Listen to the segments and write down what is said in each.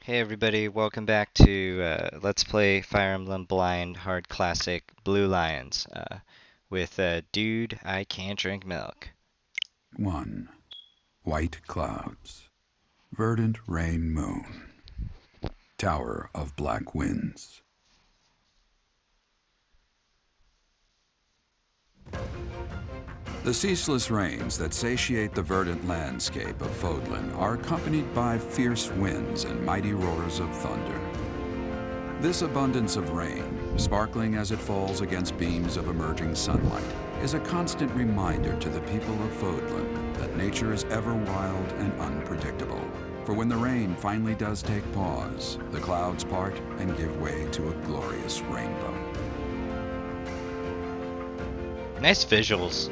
Hey everybody, welcome back to Let's Play Fire Emblem Blind Hard Classic Blue Lions with Dude, I Can't Drink Milk. 1. White clouds. Verdant rain moon. Tower of black winds. The ceaseless rains that satiate the verdant landscape of Fodlan are accompanied by fierce winds and mighty roars of thunder. This abundance of rain, sparkling as it falls against beams of emerging sunlight, is a constant reminder to the people of Fodlan that nature is ever wild and unpredictable. For when the rain finally does take pause, the clouds part and give way to a glorious rainbow. Nice visuals.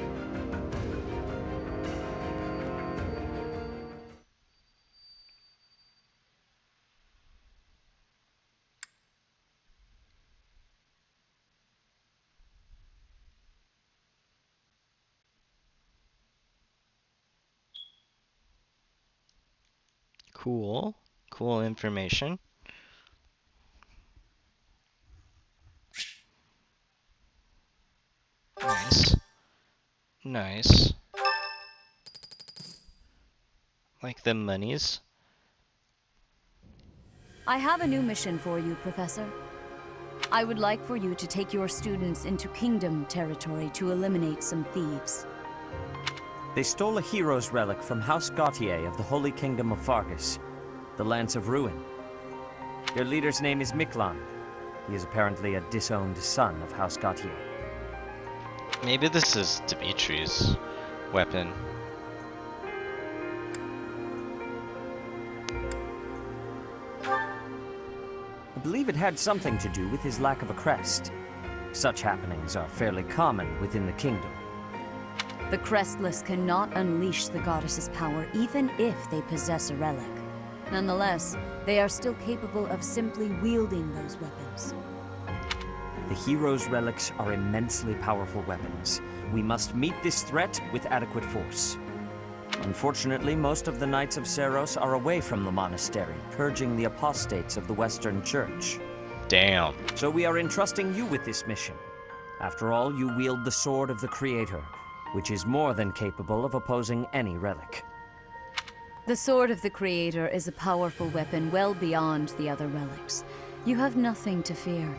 Cool information. Nice. Like the monies. I have a new mission for you, Professor. I would like for you to take your students into Kingdom territory to eliminate some thieves. They stole a hero's relic from House Gautier of the Holy Kingdom of Fargus, the Lance of Ruin. Their leader's name is Miklan. He is apparently a disowned son of House Gautier. Maybe this is Dimitri's weapon. I believe it had something to do with his lack of a crest. Such happenings are fairly common within the kingdom. The Crestless cannot unleash the goddess's power even if they possess a relic. Nonetheless, they are still capable of simply wielding those weapons. The hero's relics are immensely powerful weapons. We must meet this threat with adequate force. Unfortunately, most of the Knights of Seiros are away from the monastery, purging the apostates of the Western Church. Damn. So we are entrusting you with this mission. After all, you wield the Sword of the Creator, which is more than capable of opposing any relic. The Sword of the Creator is a powerful weapon well beyond the other relics. You have nothing to fear.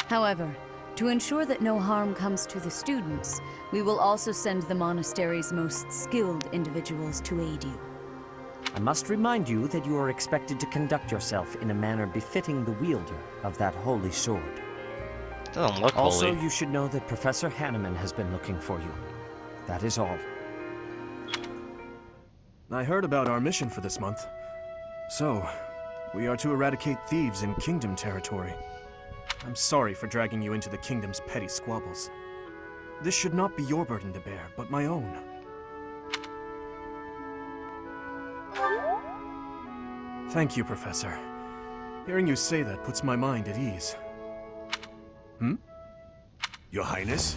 However, to ensure that no harm comes to the students, we will also send the monastery's most skilled individuals to aid you. I must remind you that you are expected to conduct yourself in a manner befitting the wielder of that holy sword. Doesn't look Also, holy. you should know that Professor Hanneman has been looking for you. That is all. I heard about our mission for this month. So, we are to eradicate thieves in Kingdom territory. I'm sorry for dragging you into the Kingdom's petty squabbles. This should not be your burden to bear, but my own. Thank you, Professor. Hearing you say that puts my mind at ease. Your Highness?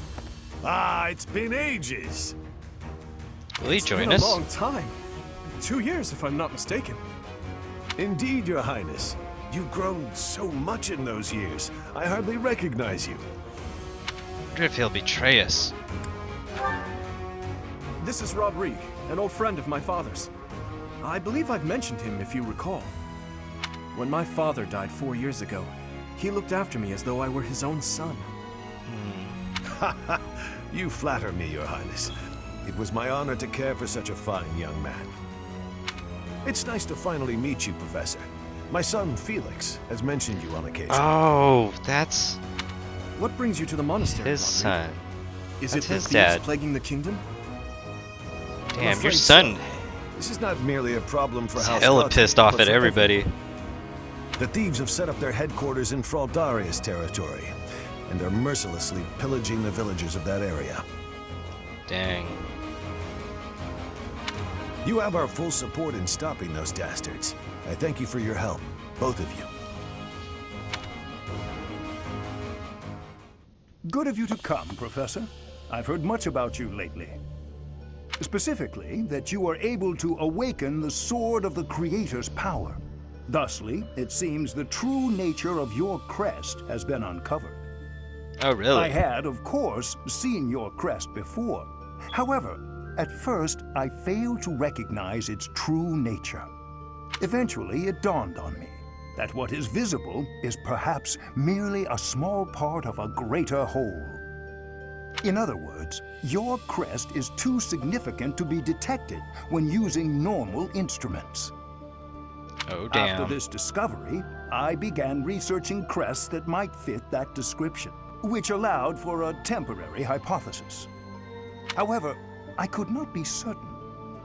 Ah, it's been ages! Will he join It's been us? a long time. 2 years, if I'm not mistaken. Indeed, Your Highness. You've grown so much in those years, I hardly recognize you. Wonder if he'll betray us. This is Rodrigue, an old friend of my father's. I believe I've mentioned him, if you recall. When my father died 4 years ago, he looked after me as though I were his own son. You flatter me, Your Highness. It was my honor to care for such a fine young man. It's nice to finally meet you, Professor. My son, Felix, has mentioned you on occasion. Oh, that's What brings you to the monastery, his Rodrigue? son. Is That's it the his thieves dad. plaguing the kingdom? Damn, your afraid son so. This is not merely a problem for is House hella Gautier, pissed off but at for everybody. The thieves have set up their headquarters in Fraldarius territory, and are mercilessly pillaging the villagers of that area. Dang. You have our full support in stopping those dastards. I thank you for your help, both of you. Good of you to come, Professor. I've heard much about you lately. Specifically, that you are able to awaken the Sword of the Creator's power. Thusly, it seems the true nature of your crest has been uncovered. Oh, I really? had, of course, seen your crest before. However, at first, I failed to recognize its true nature. Eventually, it dawned on me that what is visible is perhaps merely a small part of a greater whole. In other words, your crest is too significant to be detected when using normal instruments. Oh, After damn. this discovery, I began researching crests that might fit that description, which allowed for a temporary hypothesis. However, I could not be certain.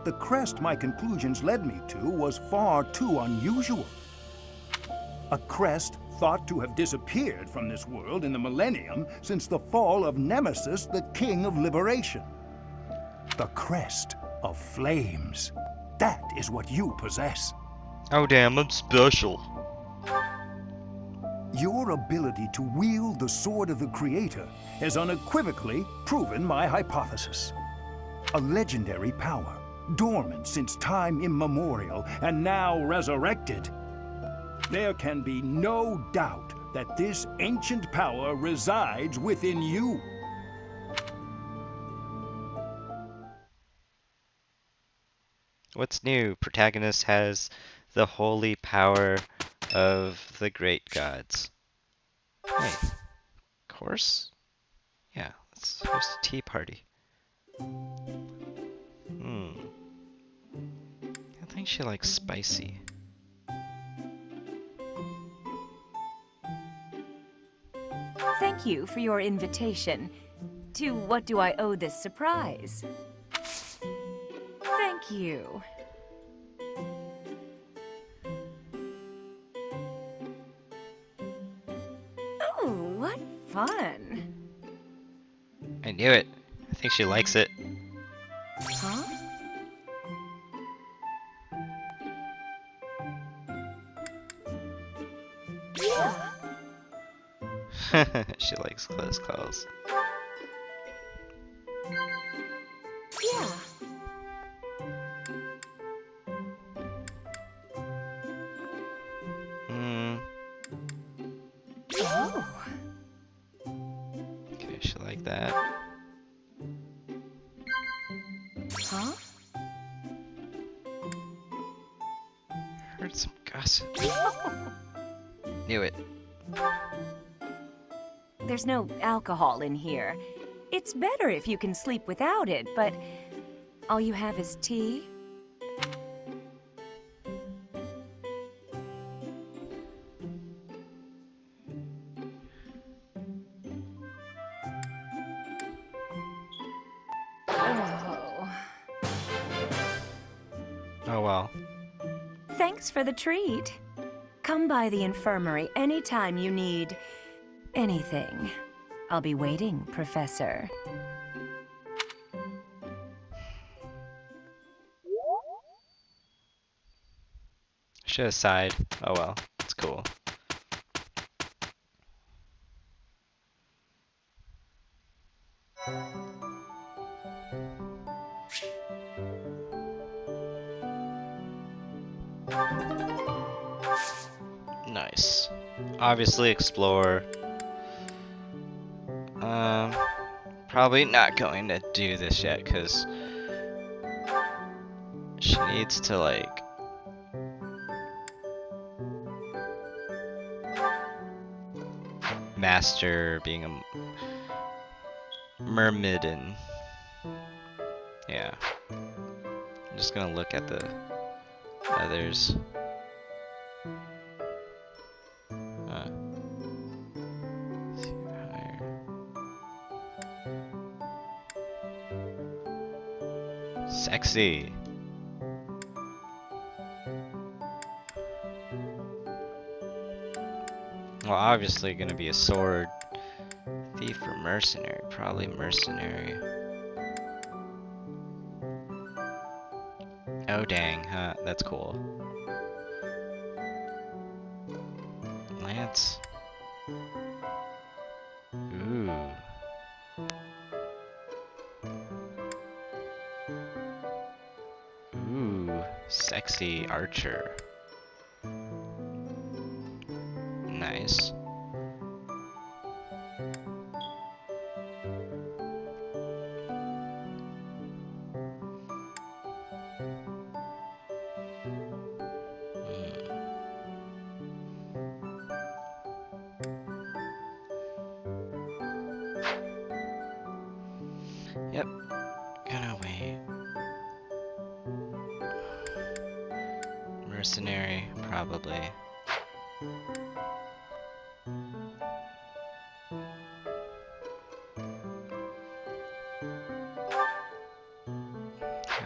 The crest my conclusions led me to was far too unusual. A crest thought to have disappeared from this world in the millennium since the fall of Nemesis, the King of Liberation. The crest of flames. That is what you possess. Oh, damn, I'm special. Your ability to wield the sword of the Creator has unequivocally proven my hypothesis. A legendary power, dormant since time immemorial and now resurrected. There can be no doubt that this ancient power resides within you. What's new? Protagonist has the holy power of the great gods. Hey, course? Yeah, let's host a tea party. I think she likes spicy. Thank you for your invitation. To what do I owe this surprise? Thank you. Oh, what fun. I knew it. I think she likes it. Huh? Yeah. She likes close calls. Yeah. Hmm. Oh. Okay, she like that. Huh? Heard some gossip. Knew it. There's no alcohol in here. It's better if you can sleep without it, but all you have is tea? Oh. Oh well. Thanks for the treat. Come by the infirmary anytime you need anything. I'll be waiting, Professor. Should have sighed. Oh well. It's cool. Nice. Obviously explore. Probably not going to do this yet, because she needs to, like, master being a mermaid, and yeah. I'm just gonna look at the others. Higher. Sexy. Well, obviously gonna be a sword. Thief or mercenary? Probably mercenary. Oh dang, huh? That's cool. Lance. Ooh. Ooh, sexy archer. nice. Yep, gonna wait. Mercenary, probably.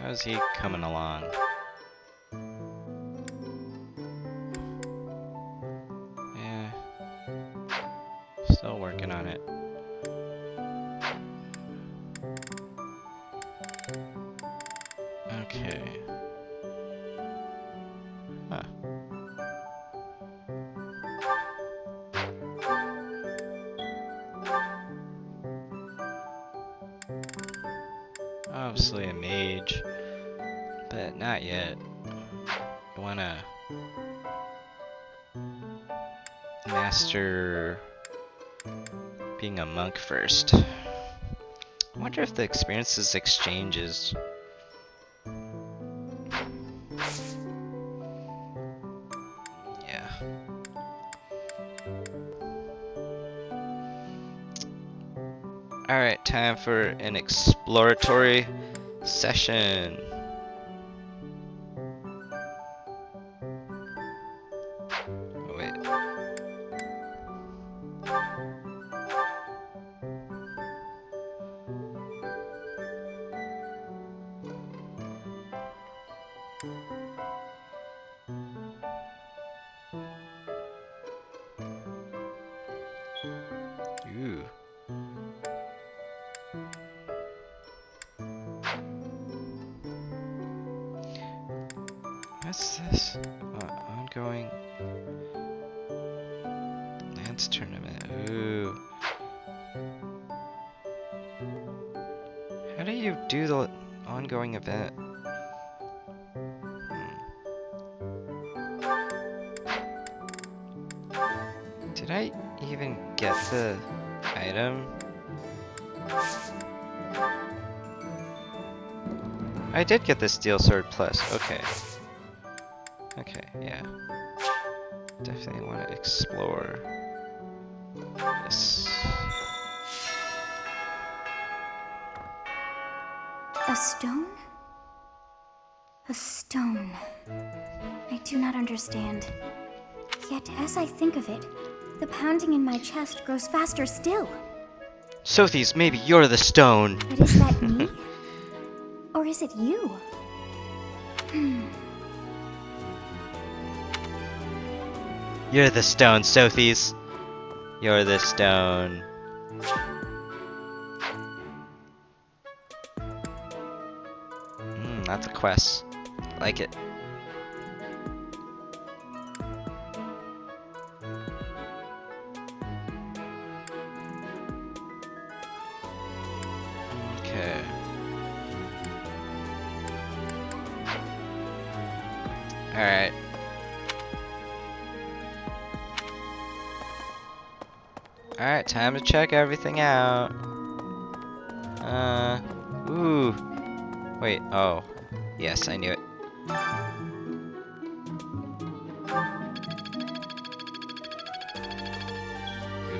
How's he coming along? Yeah, still working on it. Okay. Huh. Obviously a mage, but not yet. I wanna master being a monk first. I wonder if the experiences exchanges. Yeah. Alright, time for an exploratory session. Oh, wait. Ooh. What's this? Ongoing Lance tournament. Ooh. How do you do the ongoing event? Did I even get the item? I did get the Steel Sword Plus. Okay. Okay, yeah. Definitely want to explore this. A stone? A stone. I do not understand. Yet, as I think of it, the pounding in my chest grows faster still. Sothis, maybe you're the stone. But is that me? Or is it you? You're the stone, Sothis. You're the stone. That's a quest. Like it. Okay. Alright. Alright, time to check everything out. Ooh. Wait, oh. Yes, I knew it.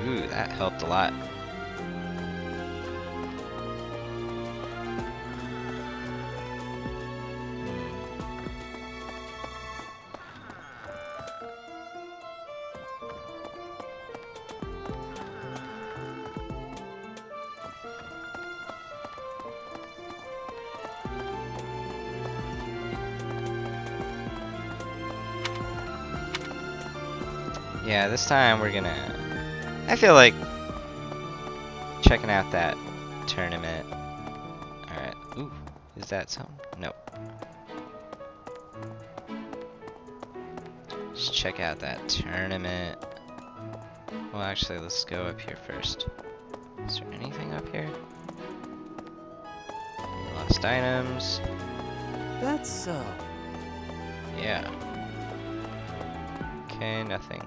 Ooh, that helped a lot. Yeah, this time we're gonna... I feel like checking out that tournament. Alright. Ooh, is that something? Nope. Just check out that tournament. Well, actually, let's go up here first. Is there anything up here? Any lost items? That's so. Yeah. Okay, nothing.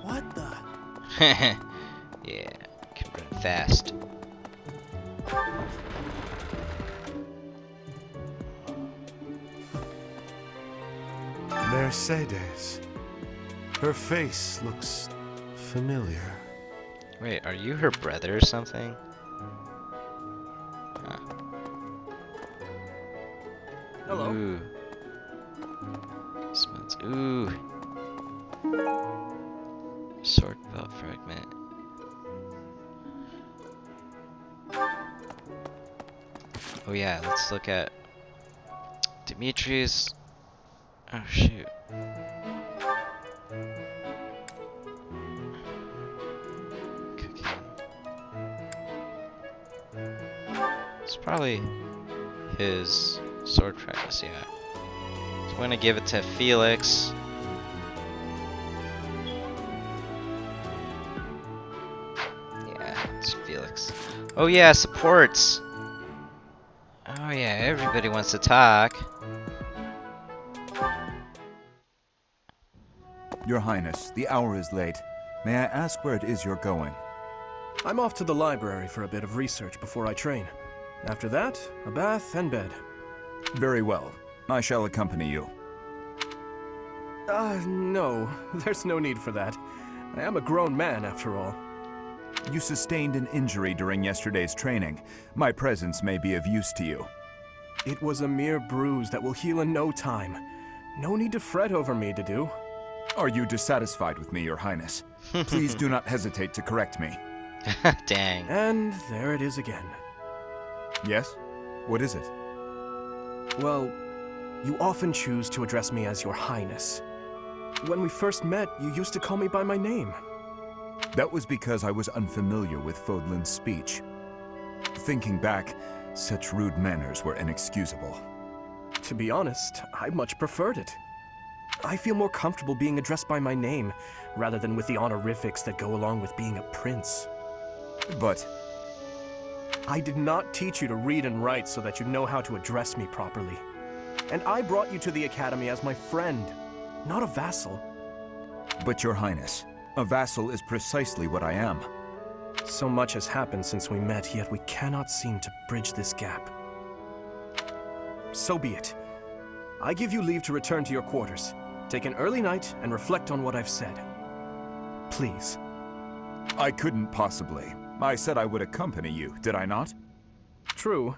What the? Yeah, can run fast. Mercedes. Her face looks familiar. Wait, are you her brother or something? Huh. Hello. Ooh. Smells. Ooh. Sword belt fragment. Oh yeah, let's look at Dimitri's. Oh shoot. Cooking. It's probably his sword practice, yeah. So I'm gonna give it to Felix. Yeah, it's Felix. Oh yeah, supports. Oh yeah, everybody wants to talk. Your Highness, the hour is late. May I ask where it is you're going? I'm off to the library for a bit of research before I train. After that, a bath and bed. Very well. I shall accompany you. No. There's no need for that. I am a grown man, after all. You sustained an injury during yesterday's training. My presence may be of use to you. It was a mere bruise that will heal in no time. No need to fret over me, Dedu. Are you dissatisfied with me, Your Highness? Please do not hesitate to correct me. Dang. And there it is again. Yes? What is it? Well, you often choose to address me as Your Highness. When we first met, you used to call me by my name. That was because I was unfamiliar with Fodlan's speech. Thinking back, such rude manners were inexcusable. To be honest, I much preferred it. I feel more comfortable being addressed by my name, rather than with the honorifics that go along with being a prince. But I did not teach you to read and write so that you know how to address me properly. And I brought you to the academy as my friend, not a vassal. But Your Highness, a vassal is precisely what I am. So much has happened since we met, yet we cannot seem to bridge this gap. So be it. I give you leave to return to your quarters. Take an early night and reflect on what I've said. Please. I couldn't possibly. I said I would accompany you, did I not? True,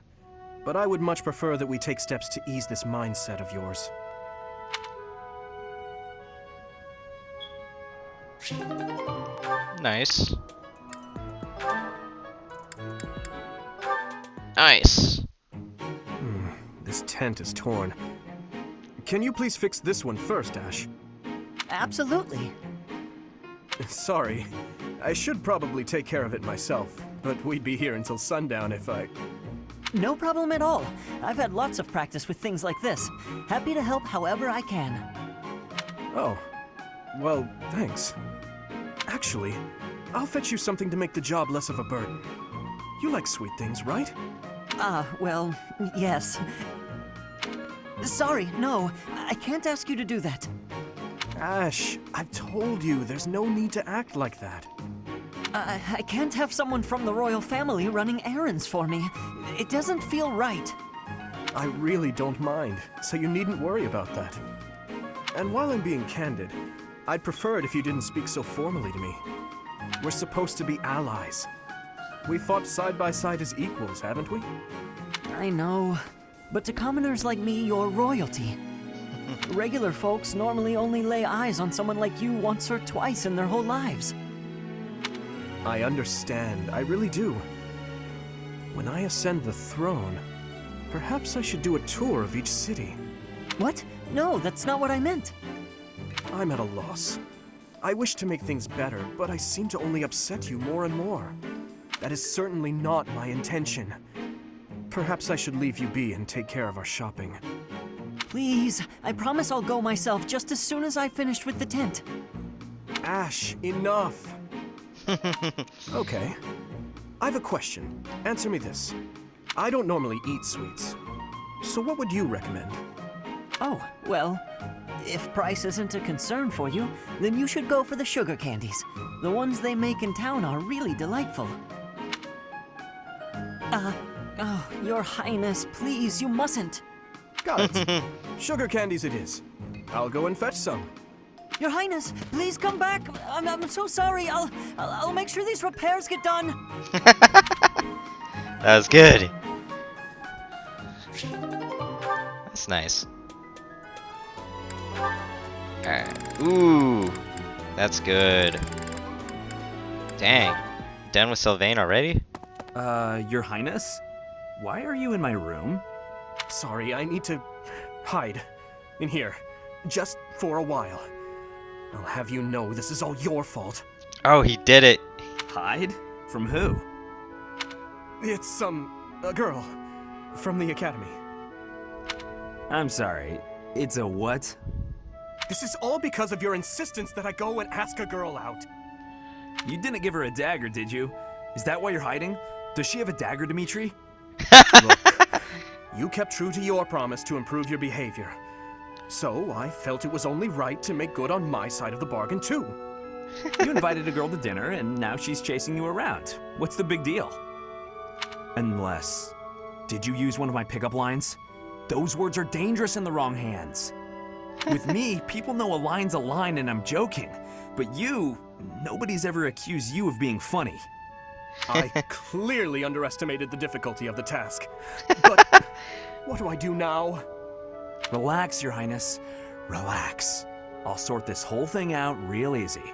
but I would much prefer that we take steps to ease this mindset of yours. Nice. Nice. This tent is torn. Can you please fix this one first, Ash? Absolutely. Sorry. I should probably take care of it myself, but we'd be here until sundown if I... No problem at all. I've had lots of practice with things like this. Happy to help however I can. Oh. Well, thanks. Actually, I'll fetch you something to make the job less of a burden. You like sweet things, right? Well, yes. Sorry, no. I can't ask you to do that. Ash, I've told you, there's no need to act like that. I can't have someone from the royal family running errands for me. It doesn't feel right. I really don't mind, so you needn't worry about that. And while I'm being candid, I'd prefer it if you didn't speak so formally to me. We're supposed to be allies. We fought side by side as equals, haven't we? I know. But to commoners like me, you're royalty. Regular folks normally only lay eyes on someone like you once or twice in their whole lives. I understand, I really do. When I ascend the throne, perhaps I should do a tour of each city. What? No, that's not what I meant. I'm at a loss. I wish to make things better, but I seem to only upset you more and more. That is certainly not my intention. Perhaps I should leave you be and take care of our shopping. Please, I promise I'll go myself just as soon as I've finished with the tent. Ash, enough! Okay. I've a question. Answer me this. I don't normally eat sweets. So what would you recommend? Oh, well, if price isn't a concern for you, then you should go for the sugar candies. The ones they make in town are really delightful. Oh, Your Highness, please, you mustn't. Got it. Sugar candies it is. I'll go and fetch some. Your Highness, please come back. I'm so sorry. I'll make sure these repairs get done. That was good. That's nice. Alright. Ooh. That's good. Dang. Done with Sylvain already? Your Highness? Why are you in my room? Sorry, I need to hide in here. Just for a while. I'll have you know this is all your fault. Oh, he did it. Hide? From who? It's, a girl from the academy. I'm sorry. It's a what? This is all because of your insistence that I go and ask a girl out. You didn't give her a dagger, did you? Is that why you're hiding? Does she have a dagger, Dimitri? Look, you kept true to your promise to improve your behavior. So I felt it was only right to make good on my side of the bargain, too. You invited a girl to dinner, and now she's chasing you around. What's the big deal? Unless... Did you use one of my pickup lines? Those words are dangerous in the wrong hands. With me, people know a line's a line and I'm joking. But you, nobody's ever accused you of being funny. I clearly underestimated the difficulty of the task. But what do I do now? Relax, Your Highness. Relax. I'll sort this whole thing out real easy.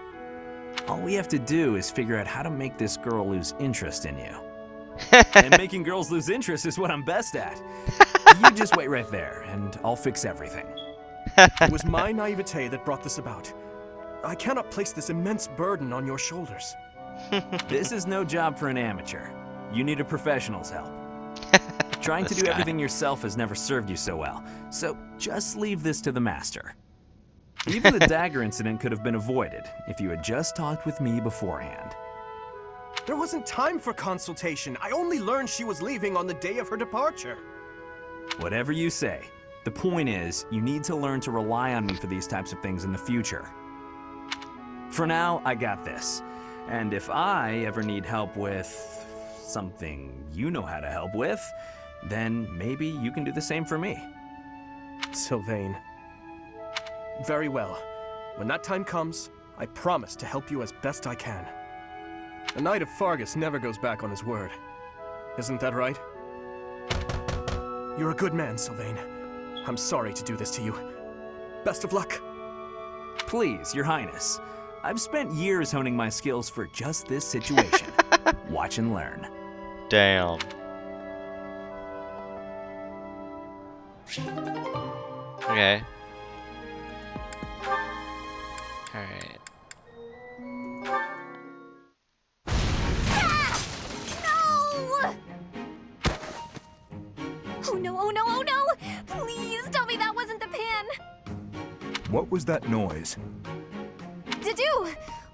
All we have to do is figure out how to make this girl lose interest in you. And making girls lose interest is what I'm best at. You just wait right there, and I'll fix everything. It was my naivete that brought this about. I cannot place this immense burden on your shoulders. This is no job for an amateur. You need a professional's help. Trying to do everything yourself has never served you so well, so just leave this to the master. Even the dagger incident could have been avoided if you had just talked with me beforehand. There wasn't time for consultation. I only learned she was leaving on the day of her departure. Whatever you say. The point is, you need to learn to rely on me for these types of things in the future. For now, I got this. And if I ever need help with something you know how to help with, then maybe you can do the same for me. Sylvain. Very well. When that time comes, I promise to help you as best I can. A Knight of Fargus never goes back on his word. Isn't that right? You're a good man, Sylvain. I'm sorry to do this to you. Best of luck. Please, Your Highness. I've spent years honing my skills for just this situation. Watch and learn. Damn. Okay. Alright. No! Oh no, oh no, oh no! Please tell me that wasn't the pan! What was that noise? To-do!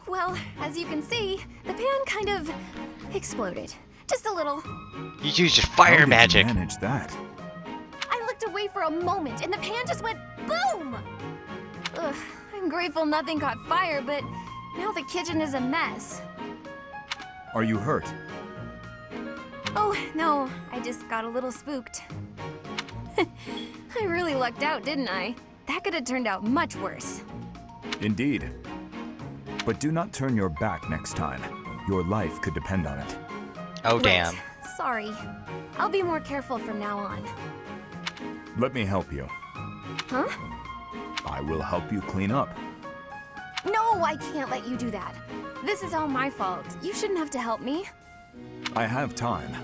Well, as you can see, the pan kind of exploded. Just a little. You used your How fire did magic. you manage that? I looked away for a moment, and the pan just went boom! Ugh, I'm grateful nothing caught fire, but now the kitchen is a mess. Are you hurt? Oh, no, I just got a little spooked. I really lucked out, didn't I? That could have turned out much worse. Indeed. But do not turn your back next time. Your life could depend on it. Oh, damn. Right. Sorry. I'll be more careful from now on. Let me help you. Huh? I will help you clean up. No, I can't let you do that. This is all my fault. You shouldn't have to help me. I have time.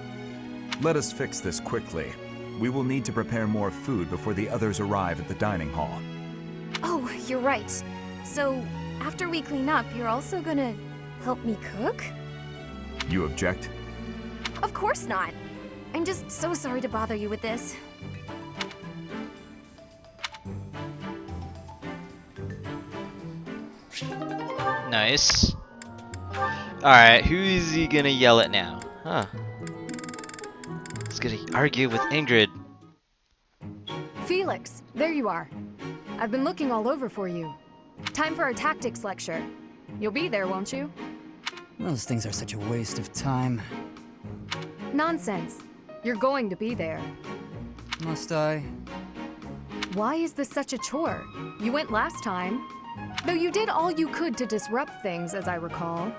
Let us fix this quickly. We will need to prepare more food before the others arrive at the dining hall. Oh, you're right. So, after we clean up, you're also gonna help me cook? You object? Of course not. I'm just so sorry to bother you with this. Nice. Alright, who is he gonna yell at now? Huh. He's gonna argue with Ingrid. Felix, there you are. I've been looking all over for you. Time for our tactics lecture. You'll be there, won't you? Those things are such a waste of time. Nonsense. You're going to be there. Must I? Why is this such a chore? You went last time. Though you did all you could to disrupt things, as I recall.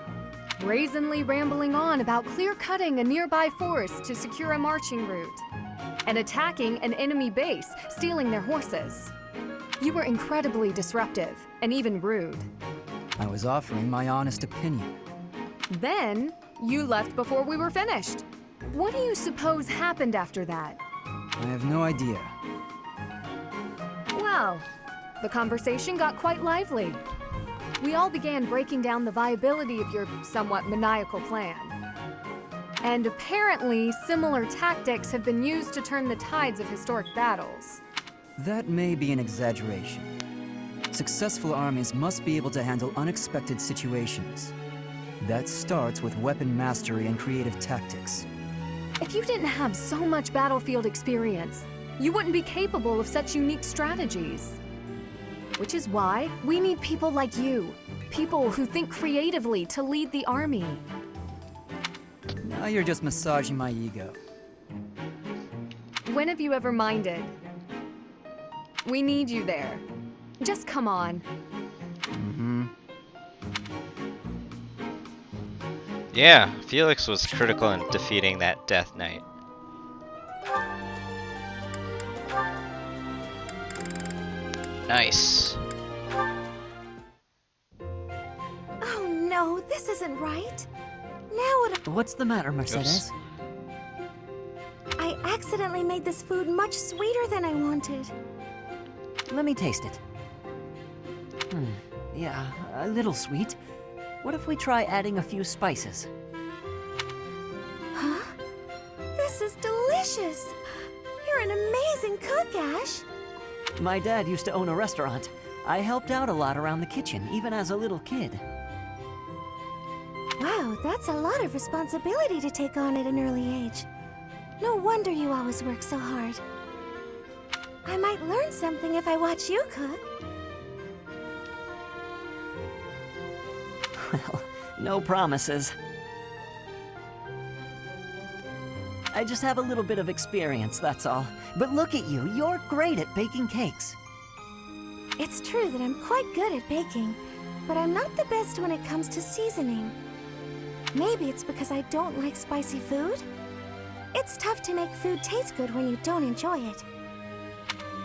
Brazenly rambling on about clear-cutting a nearby forest to secure a marching route. And attacking an enemy base, stealing their horses. You were incredibly disruptive, and even rude. I was offering my honest opinion. Then, you left before we were finished. What do you suppose happened after that? I have no idea. Well, the conversation got quite lively. We all began breaking down the viability of your somewhat maniacal plan. And apparently, similar tactics have been used to turn the tides of historic battles. That may be an exaggeration. Successful armies must be able to handle unexpected situations. That starts with weapon mastery and creative tactics. If you didn't have so much battlefield experience, you wouldn't be capable of such unique strategies. Which is why we need people like you. People who think creatively to lead the army. Now you're just massaging my ego. When have you ever minded? We need you there. Just come on. Mm-hmm. Yeah, Felix was critical in defeating that Death Knight. Nice. Oh no, this isn't right. Now what? What's the matter, Mercedes? I accidentally made this food much sweeter than I wanted. Let me taste it. Yeah, a little sweet. What if we try adding a few spices? Huh? This is delicious! You're an amazing cook, Ash! My dad used to own a restaurant. I helped out a lot around the kitchen, even as a little kid. Wow, that's a lot of responsibility to take on at an early age. No wonder you always work so hard. I might learn something if I watch you cook. Well, no promises. I just have a little bit of experience, that's all. But look at you, you're great at baking cakes. It's true that I'm quite good at baking, but I'm not the best when it comes to seasoning. Maybe it's because I don't like spicy food? It's tough to make food taste good when you don't enjoy it.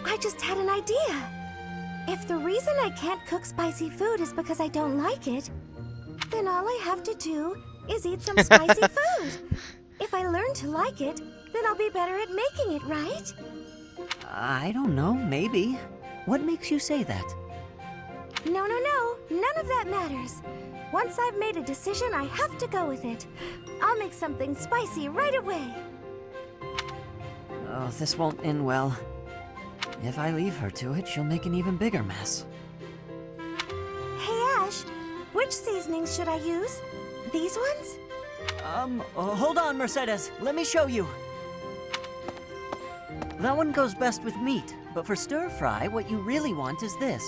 I just had an idea. If the reason I can't cook spicy food is because I don't like it, then all I have to do is eat some spicy food. If I learn to like it, then I'll be better at making it, right? I don't know, maybe. What makes you say that? No, none of that matters. Once I've made a decision, I have to go with it. I'll make something spicy right away. Oh, this won't end well. If I leave her to it, she'll make an even bigger mess. Hey, Ash, which seasonings should I use? These ones? Hold on, Mercedes. Let me show you. That one goes best with meat, but for stir fry, what you really want is this.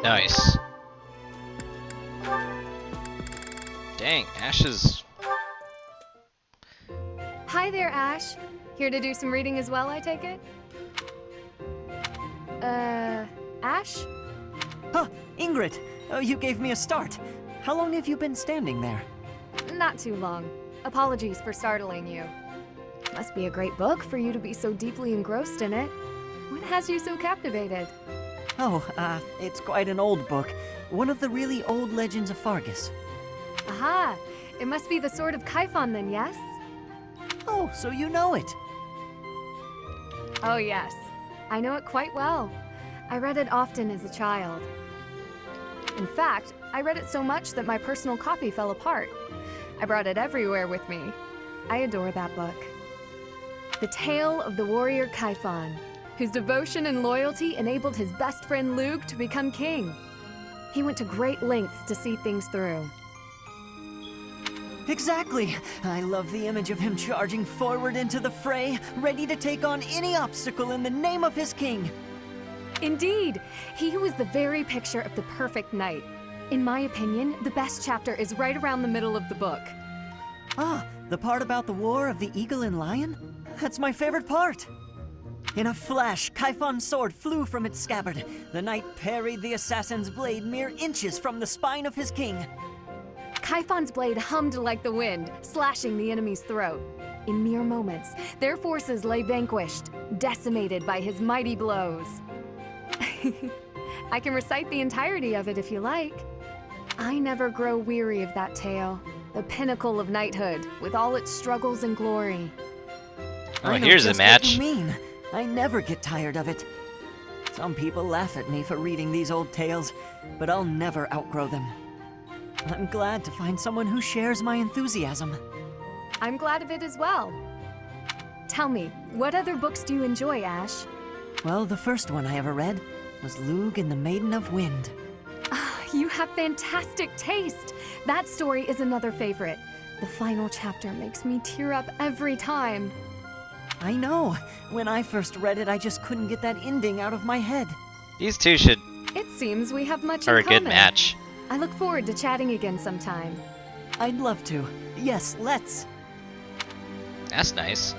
Nice. Dang, Ash is... Hi there, Ash. Here to do some reading as well, I take it? Ash? Huh, Ingrid! You gave me a start. How long have you been standing there? Not too long. Apologies for startling you. Must be a great book for you to be so deeply engrossed in it. What has you so captivated? Oh, it's quite an old book. One of the really old legends of Fargus. Aha! It must be the Sword of Kaifon then, yes? Oh, so you know it. Oh yes. I know it quite well. I read it often as a child. In fact, I read it so much that my personal copy fell apart. I brought it everywhere with me. I adore that book. The tale of the warrior Kaifon, whose devotion and loyalty enabled his best friend Luke to become king. He went to great lengths to see things through. Exactly! I love the image of him charging forward into the fray, ready to take on any obstacle in the name of his king. Indeed, he was the very picture of the perfect knight. In my opinion, the best chapter is right around the middle of the book. Ah, the part about the war of the eagle and lion? That's my favorite part. In a flash, Kaifon's sword flew from its scabbard. The knight parried the assassin's blade mere inches from the spine of his king. Kaifon's blade hummed like the wind, slashing the enemy's throat. In mere moments, their forces lay vanquished, decimated by his mighty blows. I can recite the entirety of it if you like. I never grow weary of that tale, the pinnacle of knighthood, with all its struggles and glory. Oh, I know here's a just match. What you mean. I never get tired of it. Some people laugh at me for reading these old tales, but I'll never outgrow them. I'm glad to find someone who shares my enthusiasm. I'm glad of it as well. Tell me, what other books do you enjoy, Ash? Well, the first one I ever read was Lugh and the Maiden of Wind. You have fantastic taste. That story is another favorite. The final chapter makes me tear up every time. I know. When I first read it, I just couldn't get that ending out of my head. These two should It seems we have much are in a good common. match. I look forward to chatting again sometime. I'd love to. Yes, let's. That's nice.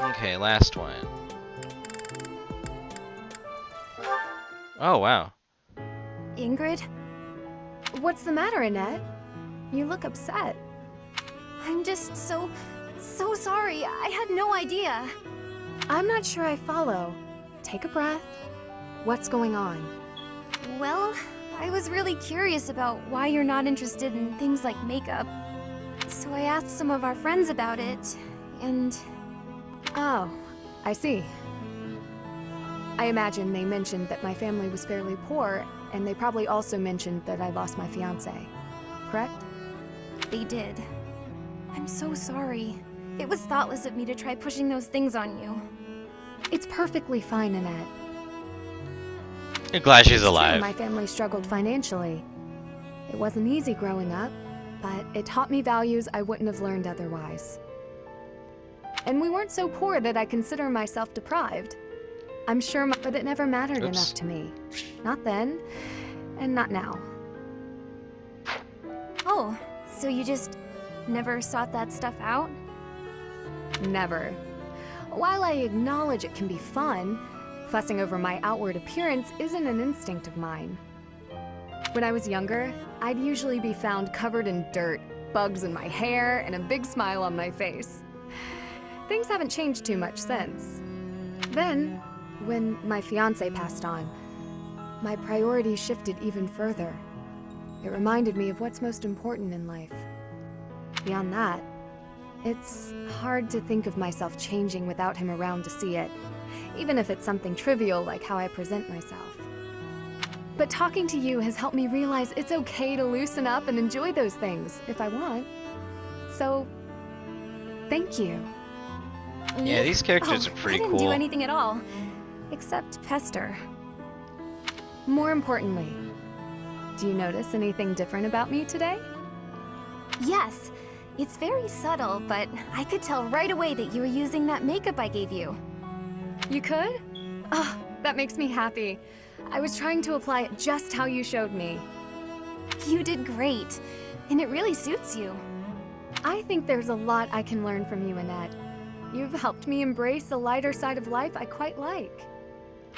Okay, last one. Oh, wow. Ingrid? What's the matter, Annette? You look upset. I'm just so sorry. I had no idea. I'm not sure I follow. Take a breath. What's going on? Well, I was really curious about why you're not interested in things like makeup. So I asked some of our friends about it, and... Oh, I see. I imagine they mentioned that my family was fairly poor, and they probably also mentioned that I lost my fiancé. Correct? They did. I'm so sorry. It was thoughtless of me to try pushing those things on you. It's perfectly fine, Annette. You're glad she's It's true, alive. my family struggled financially. It wasn't easy growing up, but it taught me values I wouldn't have learned otherwise. And we weren't so poor that I consider myself deprived. I'm sure, but it never mattered enough to me. Not then, and not now. Oh, so you just never sought that stuff out? Never. While I acknowledge it can be fun, fussing over my outward appearance isn't an instinct of mine. When I was younger, I'd usually be found covered in dirt, bugs in my hair, and a big smile on my face. Things haven't changed too much since. Then, when my fiancé passed on, my priorities shifted even further. It reminded me of what's most important in life. Beyond that, it's hard to think of myself changing without him around to see it, even if it's something trivial like how I present myself. But talking to you has helped me realize it's okay to loosen up and enjoy those things if I want. So, thank you. Yeah, these characters are pretty I didn't cool. do anything at all, except pester. More importantly, do you notice anything different about me today? Yes, it's very subtle, but I could tell right away that you were using that makeup I gave you. You could? Oh, that makes me happy. I was trying to apply it just how you showed me. You did great, and it really suits you. I think there's a lot I can learn from you, Annette. You've helped me embrace a lighter side of life I quite like.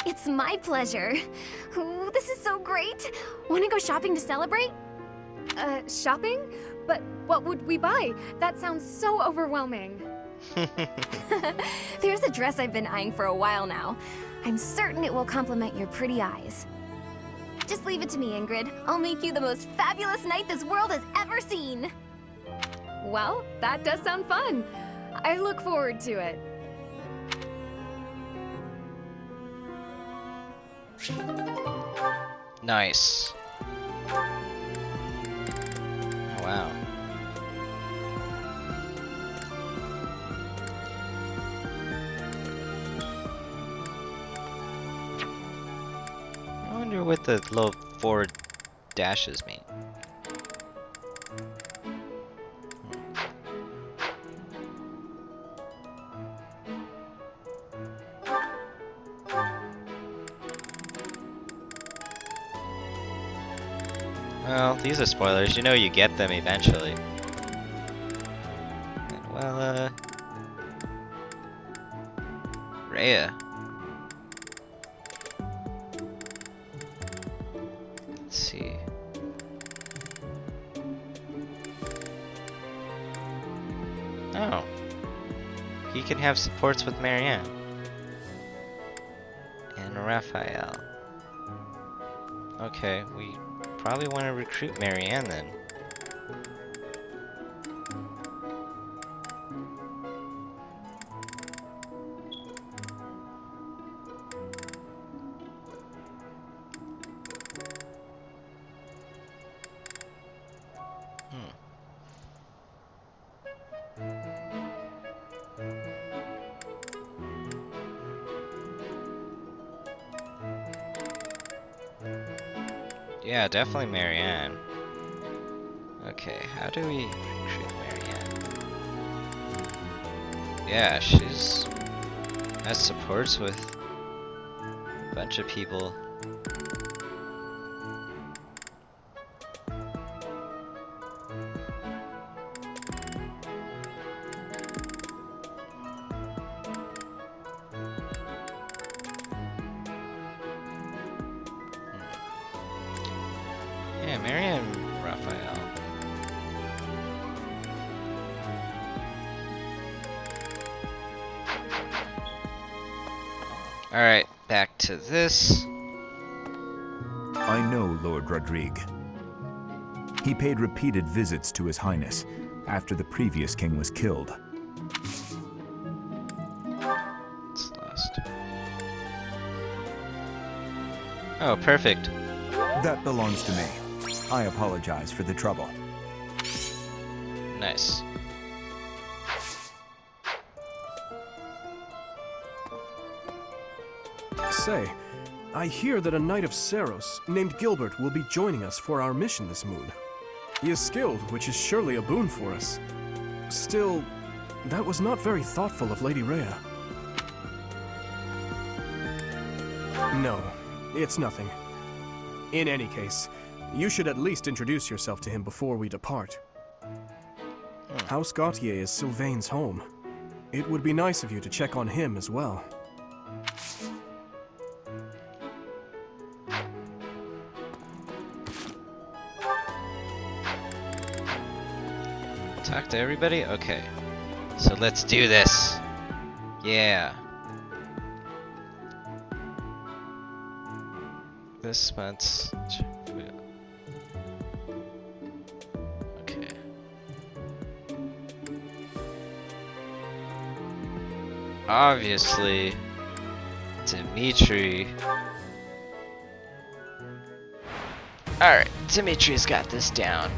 It's my pleasure. Ooh, this is so great. Want to go shopping to celebrate? Shopping? But what would we buy? That sounds so overwhelming. There's a dress I've been eyeing for a while now. I'm certain it will complement your pretty eyes. Just leave it to me, Ingrid. I'll make you the most fabulous knight this world has ever seen. Well, that does sound fun. I look forward to it. Nice. Oh, wow. I wonder what the little forward dashes mean? Well, these are spoilers. You know you get them eventually. Well, Rhea. Let's see. Oh. He can have supports with Marianne. And Raphael. Okay, we probably want to recruit Marianne then. Yeah, definitely Marianne. Okay, how do we recruit Marianne? Yeah, she's has supports with a bunch of people. Yeah, Marianne Raphael. Alright, back to this. I know Lord Rodrigue. He paid repeated visits to His Highness after the previous king was killed. Celeste. Oh, perfect. That belongs to me. I apologize for the trouble. Nice. Say, I hear that a knight of Seros named Gilbert will be joining us for our mission this moon. He is skilled, which is surely a boon for us. Still, that was not very thoughtful of Lady Rhea. No, it's nothing. In any case, you should at least introduce yourself to him before we depart. House Gautier is Sylvain's home. It would be nice of you to check on him as well. Talk to everybody? Okay. So let's do this. Yeah. This month's... Okay. Obviously, Dimitri... Alright, Dimitri's got this down.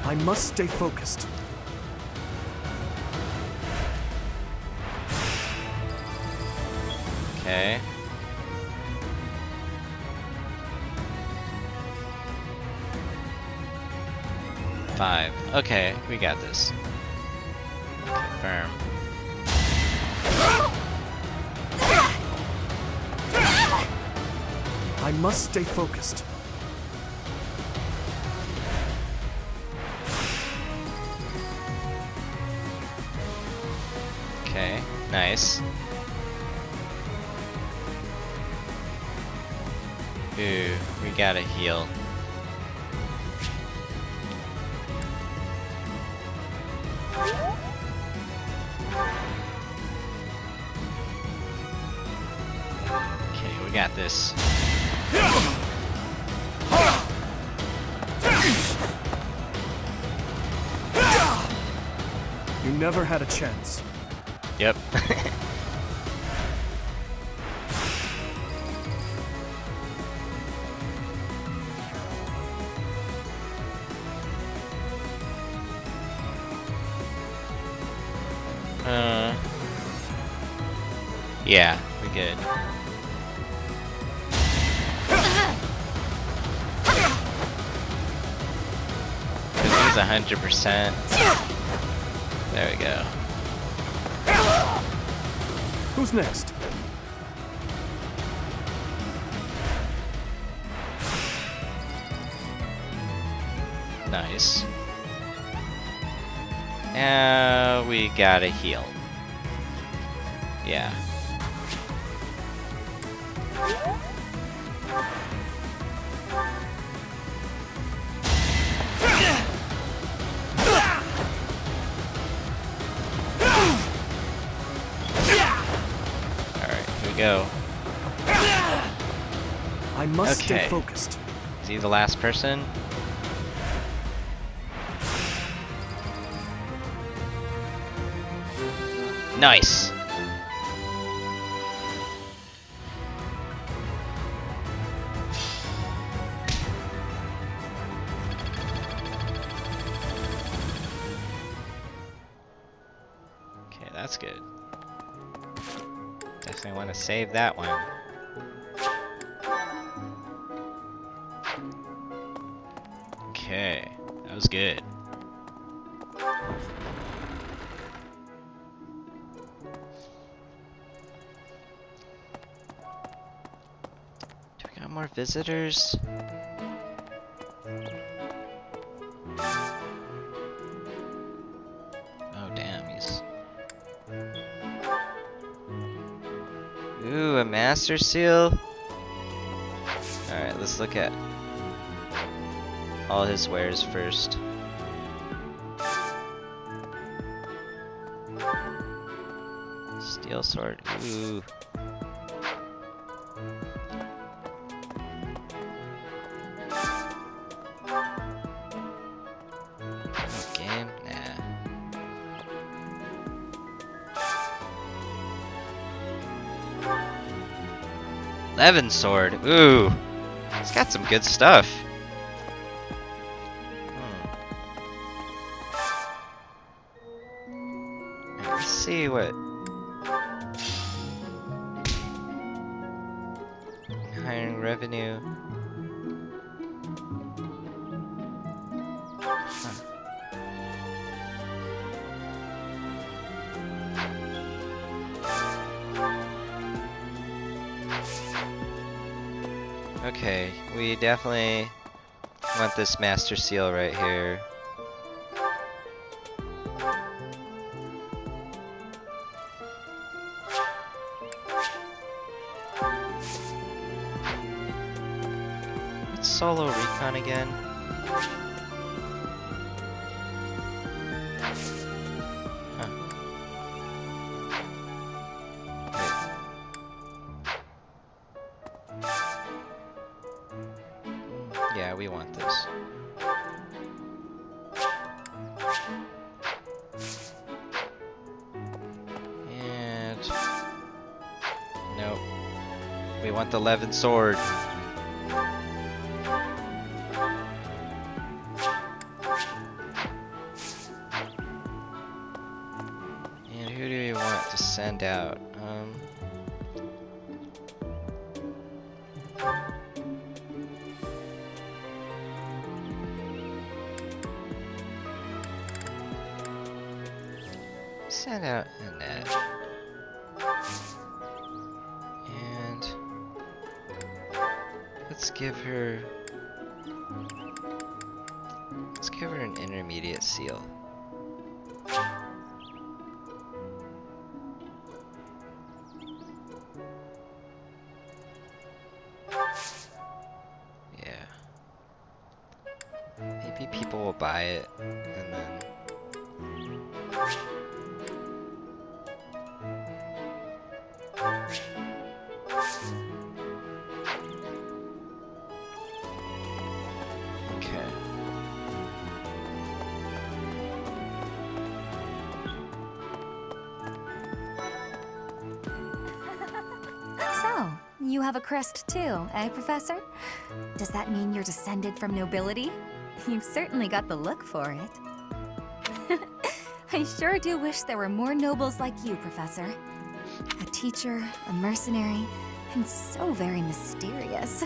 I must stay focused. Okay. Five. Okay, we got this. Confirm. I must stay focused. Okay, nice. Ooh, we gotta heal. Okay, we got this. You never had a chance. Yep. Yeah, we're good. Because he's 100%. There we go. Who's next? Nice. Now we gotta heal. Yeah. Alright, here we go. I must stay Okay. focused. Is he the last person? Nice. Okay, that's good. Definitely want to save that one. Okay, that was good. Do we got more visitors? Oh damn, he's... Ooh, a master seal? Alright, let's look at all his wares first. Steel sword, ooh. Game? Nah. Levin sword, ooh. It's got some good stuff. Let's see what... Hiring revenue. Huh. Okay, we definitely want this master seal right here. What's solo recon again? Huh. Wait. Yeah, we want this. And... Nope. We want the Levin sword. And who do we want to send out? Send out Annette. And let's give her an intermediate seal. Yeah. Maybe people will buy it and then okay. So, you have a crest too, eh, Professor? Does that mean you're descended from nobility? You've certainly got the look for it. I sure do wish there were more nobles like you, Professor. A teacher, a mercenary, and so very mysterious.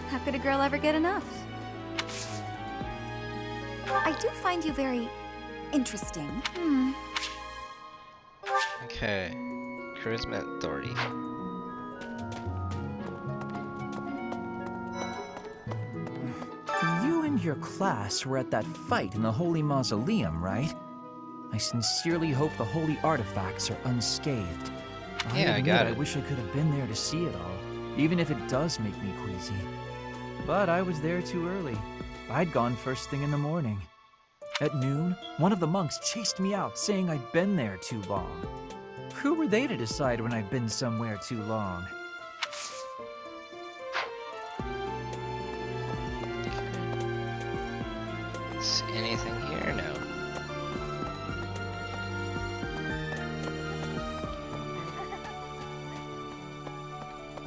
How could a girl ever get enough? I do find you very interesting. Okay. Charisma authority. You and your class were at that fight in the Holy Mausoleum, right? I sincerely hope the holy artifacts are unscathed. Yeah, I got it. I wish I could have been there to see it all, even if it does make me queasy. But I was there too early. I'd gone first thing in the morning. At noon, one of the monks chased me out, saying I'd been there too long. Who were they to decide when I've been somewhere too long? Is anything here? No.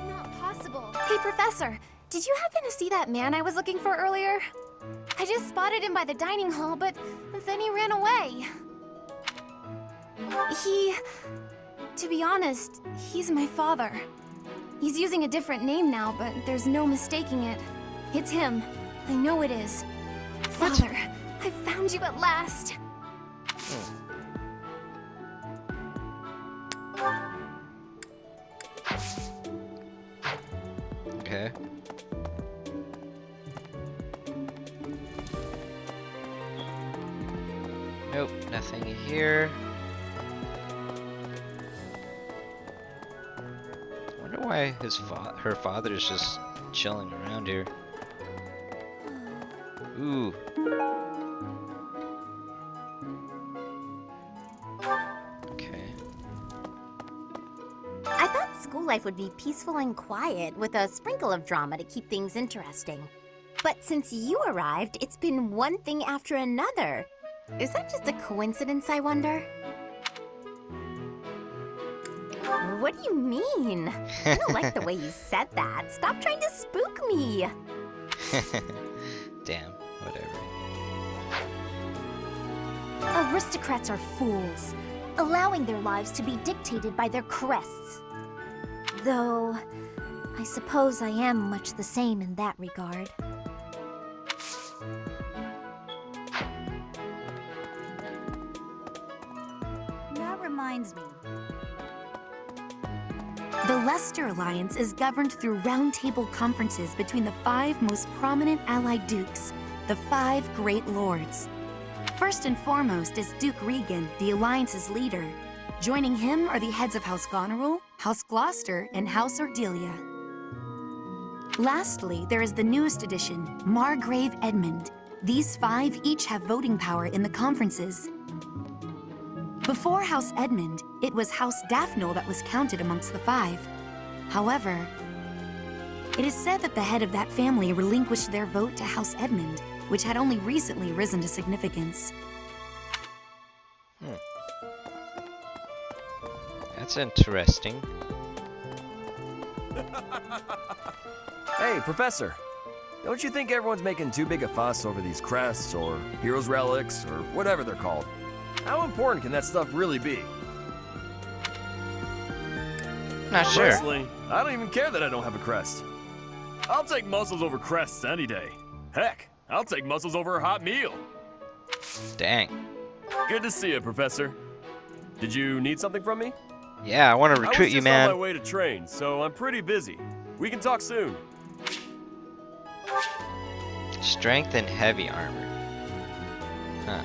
Not possible. Hey, Professor, did you happen to see that man I was looking for earlier? I just spotted him by the dining hall, but then he ran away. To be honest, he's my father. He's using a different name now, but there's no mistaking it. It's him. I know it is. Father, I found you at last. Okay. Nope, nothing here. Wonder why her father's just chilling around here. Ooh. Okay. I thought school life would be peaceful and quiet, with a sprinkle of drama to keep things interesting. But since you arrived, it's been one thing after another. Is that just a coincidence, I wonder? What do you mean? I don't like the way you said that. Stop trying to spook me. Damn, whatever. Aristocrats are fools, allowing their lives to be dictated by their crests. Though, I suppose I am much the same in that regard. That reminds me. The Leicester Alliance is governed through roundtable conferences between the 5 most prominent allied dukes, the 5 great lords. First and foremost is Duke Regan, the Alliance's leader. Joining him are the heads of House Goneril, House Gloucester, and House Ordelia. Lastly, there is the newest addition, Margrave Edmund. These 5 each have voting power in the conferences. Before House Edmund, it was House Daphne that was counted amongst the 5. However, it is said that the head of that family relinquished their vote to House Edmund, which had only recently risen to significance. That's interesting. Hey, Professor. Don't you think everyone's making too big a fuss over these crests, or heroes' relics, or whatever they're called? How important can that stuff really be? Not sure. Personally, I don't even care that I don't have a crest. I'll take muscles over crests any day. Heck, I'll take muscles over a hot meal. Dang. Good to see you, Professor. Did you need something from me? Yeah, I want to recruit you, man. I was just on my way to train, so I'm pretty busy. We can talk soon. Strength and heavy armor. Huh.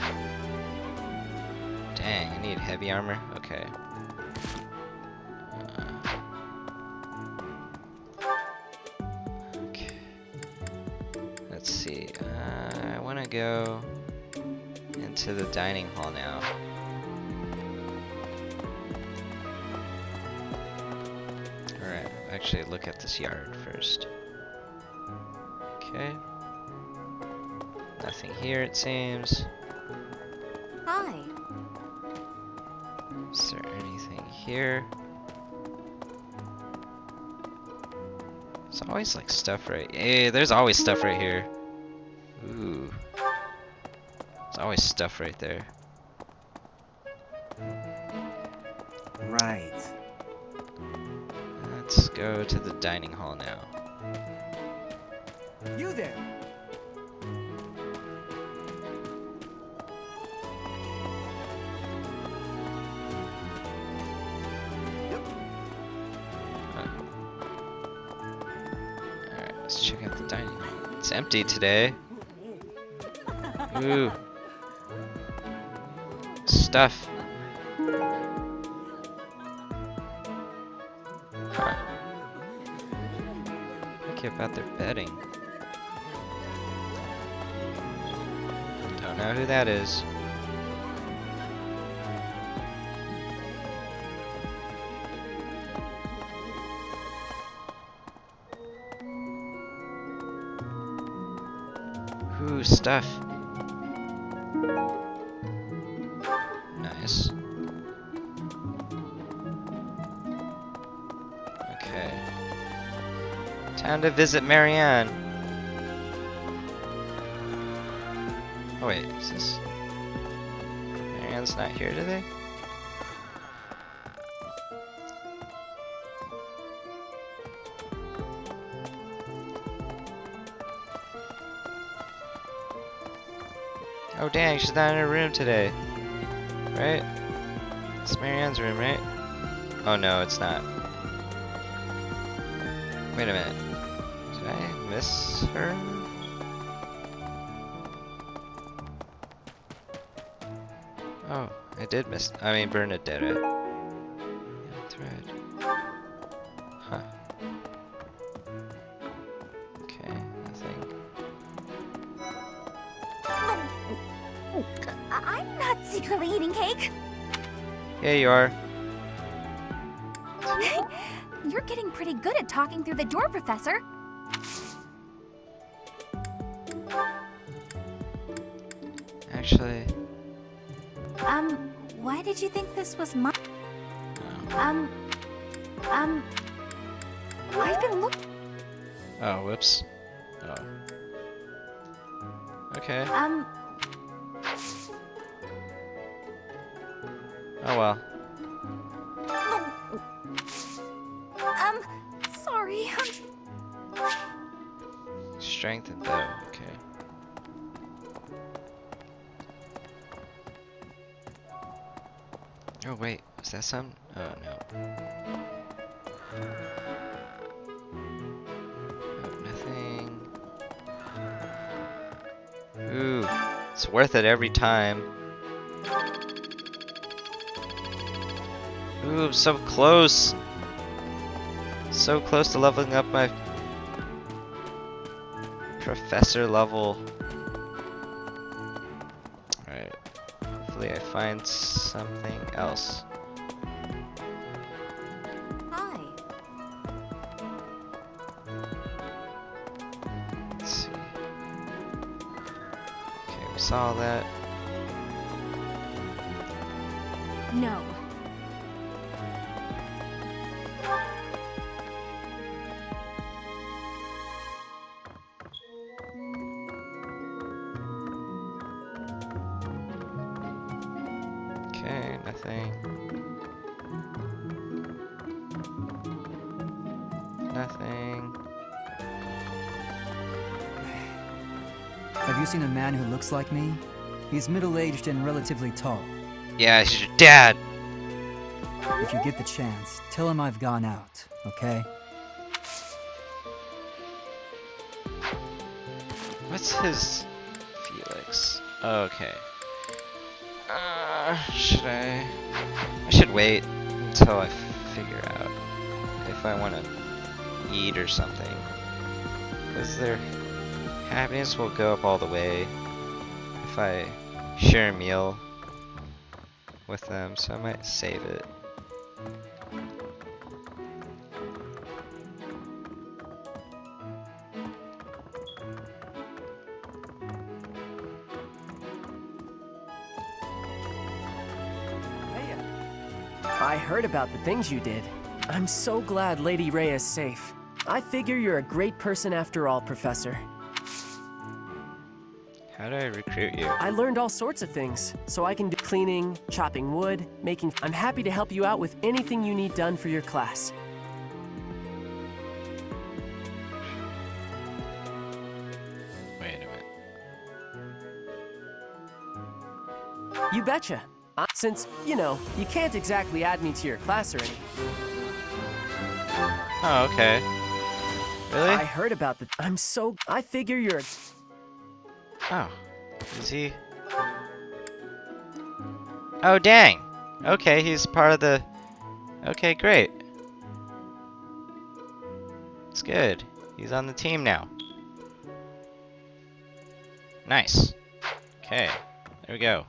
Dang, I need heavy armor? Okay. Okay. Let's see. I want to go into the dining hall now. Alright, actually look at this yard first. Okay. Nothing here, it seems. Hi. Is there anything here? There's always like stuff right. Hey, there's always stuff right here. Ooh. There's always stuff right there. Right. Let's go to the dining hall now. You there! Alright, let's check out the dining hall. It's empty today. Ooh. Stuff. Huh. Think about their bedding. Don't know who that is. Ooh, stuff. Nice. Okay. Time to visit Marianne. Oh wait, is this... Marianne's not here today? Oh dang, she's not in her room today. Right? It's Marianne's room, right? Oh no, it's not. Wait a minute. Did I miss her? Oh, I did miss... I mean, Bernadette. Yeah, thread. Huh. Okay, nothing. I'm not secretly eating cake. Yeah, you are. You're getting pretty good at talking through the door, Professor. Actually... Why did you think this was my... I've been looking... Oh, whoops. Oh. Okay. Oh well. Sorry. Strength and though, okay. Oh wait, is that some? Oh no. Oh, nothing. Ooh, it's worth it every time. Ooh, I'm so close. So close to leveling up my professor level. Alright. Hopefully I find something else. Hi. Let's see. Okay, we saw that. No. Okay, nothing. Nothing. Have you seen a man who looks like me? He's middle-aged and relatively tall. Yeah, he's your dad! If you get the chance, tell him I've gone out, okay? What's his... Felix? Okay. Should I... I should wait until I figure out if I want to eat or something. Because their happiness will go up all the way if I share a meal with them, so I might save it. I heard about the things you did. I'm so glad Lady Ray is safe. I figure you're a great person after all, Professor. How do I recruit you? I learned all sorts of things, so I can do cleaning, chopping wood, making... I'm happy to help you out with anything you need done for your class. Wait a minute. You betcha. Since, you know, you can't exactly add me to your class or anything. Oh, okay. Really? I heard about the... I figure you're... Oh. Is he? Oh, dang. Okay, he's part of the... Okay, great. It's good. He's on the team now. Nice. Okay, there we go.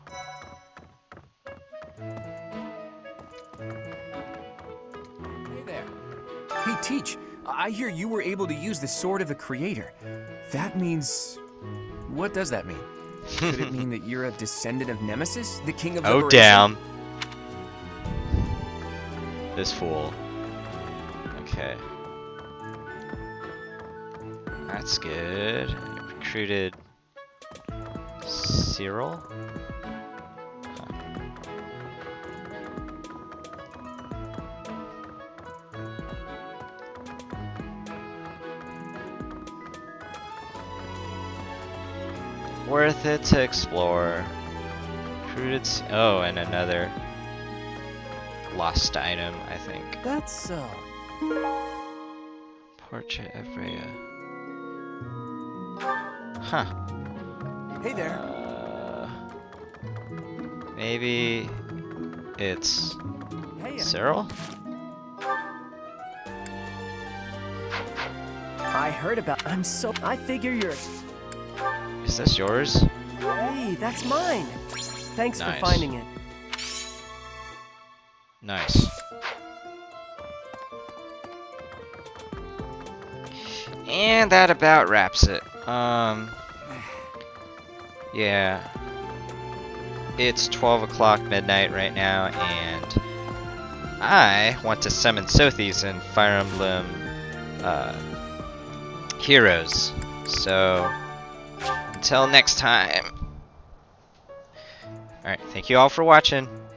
Hey there. Hey, Teach. I hear you were able to use the Sword of the Creator. That means... What does that mean? Could it mean that you're a descendant of Nemesis, the king of Oh, liberation? damn. This fool. Okay. That's good. Recruited Cyril? Huh. Worth it to explore. Recruited. Oh, and another lost item, I think. That's, Portrait of Rhea. Huh. Hey there. Maybe it's Hey. Cyril? I heard about... I figure you're... Is this yours? Hey, that's mine. Thanks Nice. for finding it. Nice. And that about wraps it. Yeah. It's 12 o'clock midnight right now, and I want to summon Sothis in Fire Emblem Heroes. So, until next time. Alright, thank you all for watching.